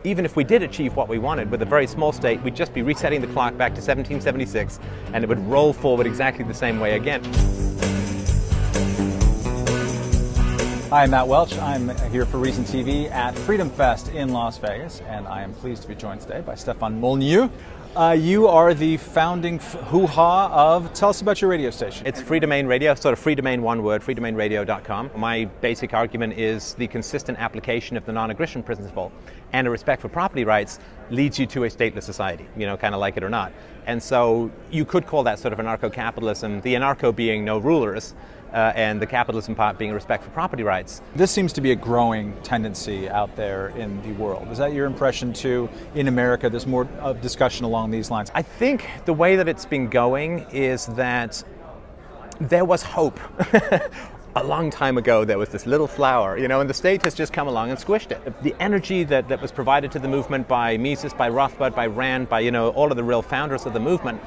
even if we did achieve what we wanted with a very small state, we'd just be resetting the clock back to 1776, and it would roll forward exactly the same way again. Hi, I'm Matt Welch. I'm here for Reason TV at Freedom Fest in Las Vegas, and I am pleased to be joined today by Stefan Molyneux. You are the founding hoo-ha of, tell us about your radio station. It's Freedomain Radio, sort of Freedomain, one word, freedomainradio.com. My basic argument is the consistent application of the non-aggression principle and a respect for property rights leads you to a stateless society, you know, kind of like it or not. And so you could call that sort of anarcho-capitalism, the anarcho being no rulers, and the capitalism part being a respect for property rights. This seems to be a growing tendency out there in the world. Is that your impression too? In America, there's more of discussion along these lines. I think the way that it's been going is that there was hope. A long time ago, there was this little flower, you know, and the state has just come along and squished it. The energy that was provided to the movement by Mises, by Rothbard, by Rand, by, you know, all of the real founders of the movement,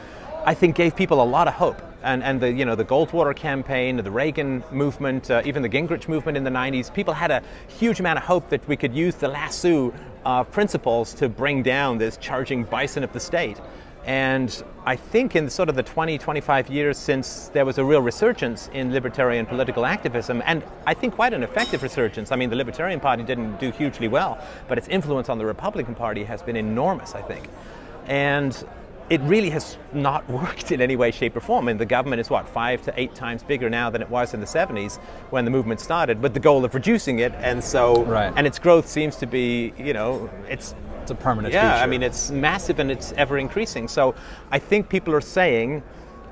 I think gave people a lot of hope. And the, you know, the Goldwater campaign, the Reagan movement, even the Gingrich movement in the 90s, people had a huge amount of hope that we could use the lasso principles to bring down this charging bison of the state. And I think in sort of the 20, 25 years since there was a real resurgence in libertarian political activism, and I think quite an effective resurgence. I mean, the Libertarian Party didn't do hugely well, but its influence on the Republican Party has been enormous, I think. And it really has not worked in any way, shape, or form. I mean, the government is, what, 5 to 8 times bigger now than it was in the 70s when the movement started, with the goal of reducing it. And so, and its growth seems to be, you know, it's a permanent feature. Yeah, I mean, it's massive and it's ever increasing. So I think people are saying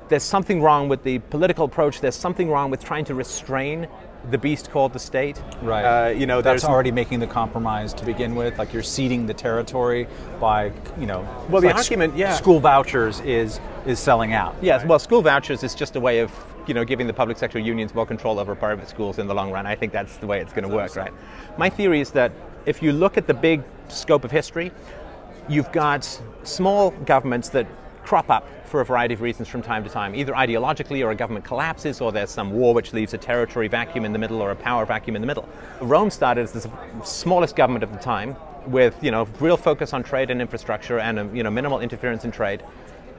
there's something wrong with the political approach. There's something wrong with trying to restrain the beast called the state. Right. You know, that's already making the compromise to begin with. Like, you're ceding the territory by, you know. Well, the like argument, yeah. School vouchers is selling out. Yes. Right? Well, school vouchers is just a way of, you know, giving the public sector unions more control over private schools in the long run. I think that's the way it's going to work, right? My theory is that if you look at the big scope of history, you've got small governments that crop up for a variety of reasons from time to time, either ideologically or a government collapses, or there's some war which leaves a territory vacuum in the middle or a power vacuum in the middle. Rome started as the smallest government of the time with, you know, real focus on trade and infrastructure and, you know, minimal interference in trade.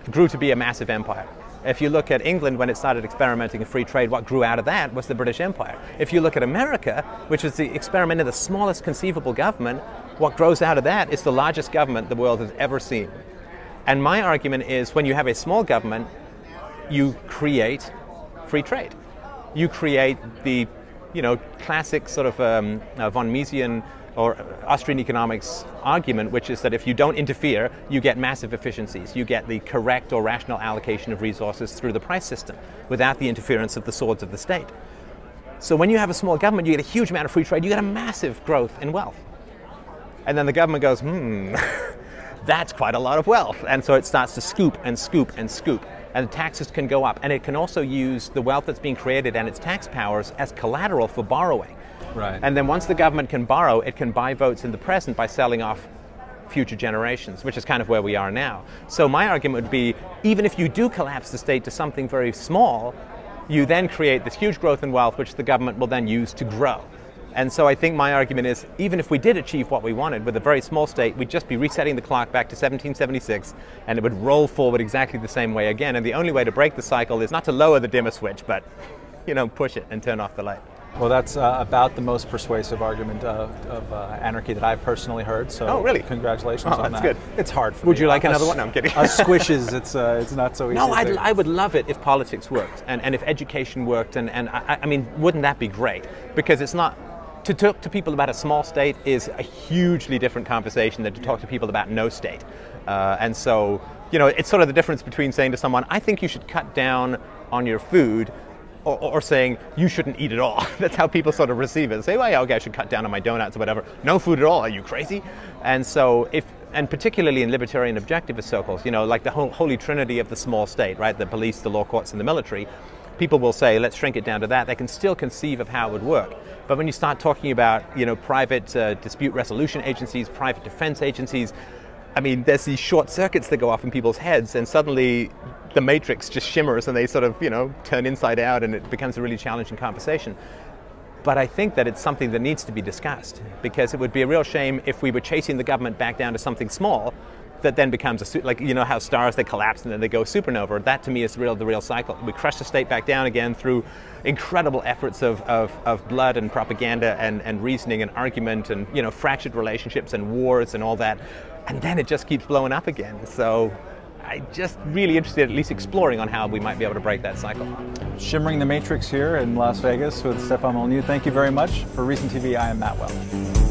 It grew to be a massive empire. If you look at England when it started experimenting in free trade, what grew out of that was the British Empire. If you look at America, which was the experiment in the smallest conceivable government, what grows out of that is the largest government the world has ever seen. And my argument is, when you have a small government, you create free trade. You create the, you know, classic sort of von Misesian or Austrian economics argument, which is that if you don't interfere, you get massive efficiencies. You get the correct or rational allocation of resources through the price system without the interference of the swords of the state. So when you have a small government, you get a huge amount of free trade, you get a massive growth in wealth. And then the government goes, that's quite a lot of wealth. And so it starts to scoop and scoop and scoop. And the taxes can go up. And it can also use the wealth that's being created and its tax powers as collateral for borrowing. Right. And then once the government can borrow, it can buy votes in the present by selling off future generations, which is kind of where we are now. So my argument would be, even if you do collapse the state to something very small, you then create this huge growth in wealth, which the government will then use to grow. And so I think my argument is, even if we did achieve what we wanted with a very small state, we'd just be resetting the clock back to 1776, and it would roll forward exactly the same way again. And the only way to break the cycle is not to lower the dimmer switch, but, you know, push it and turn off the light. Well, that's about the most persuasive argument of anarchy that I've personally heard. So, oh, really? Congratulations on that. That's good. It's hard for me. Would you like another one? No, I'm kidding. Us squishes, it's not so easy. No, I would love it if politics worked and if education worked. And I mean, wouldn't that be great? Because it's not. To talk to people about a small state is a hugely different conversation than to talk to people about no state. And so, you know, it's sort of the difference between saying to someone, I think you should cut down on your food, or saying, you shouldn't eat at all. That's how people sort of receive it. They say, well, yeah, okay, I should cut down on my donuts or whatever. No food at all, are you crazy? And so, and particularly in libertarian objectivist circles, you know, like the holy trinity of the small state, right? The police, the law courts, and the military. People will say, let's shrink it down to that. They can still conceive of how it would work. But when you start talking about, you know, private dispute resolution agencies, private defense agencies, I mean, there's these short circuits that go off in people's heads, and suddenly the matrix just shimmers and they sort of, you know, turn inside out, and it becomes a really challenging conversation. But I think that it's something that needs to be discussed, because it would be a real shame if we were chasing the government back down to something small that then becomes like, you know how stars, they collapse and then they go supernova. That to me is the real cycle. We crush the state back down again through incredible efforts of blood and propaganda and reasoning and argument and, you know, fractured relationships and wars and all that. And then it just keeps blowing up again. So I'm just really interested, at least exploring on how we might be able to break that cycle. Shimmering the Matrix here in Las Vegas with Stefan Molyneux. Thank you very much. For Reason TV, I am Matt Welch.